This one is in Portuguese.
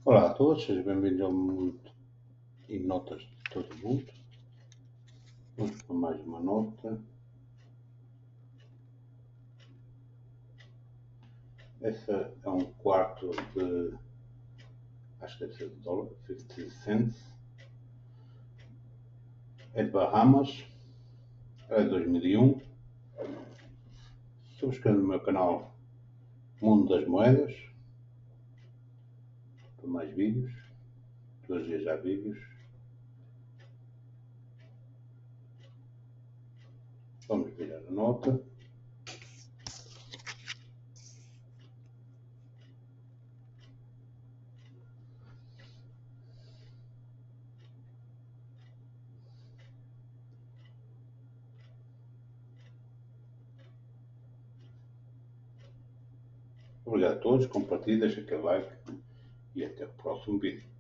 Olá a todos, sejam bem-vindos ao Mundo e Notas de Todo o Mundo. Vamos para mais uma nota. Essa é um quarto de, acho que deve ser de dólar, 50 cents. É de Bahamas, é de 2001. Subscreva no meu canal Mundo das Moedas para mais vídeos. Todos os dias há vídeos. Vamos virar a nota. Obrigado a todos, compartilhem, deixem aquele like e até o próximo vídeo.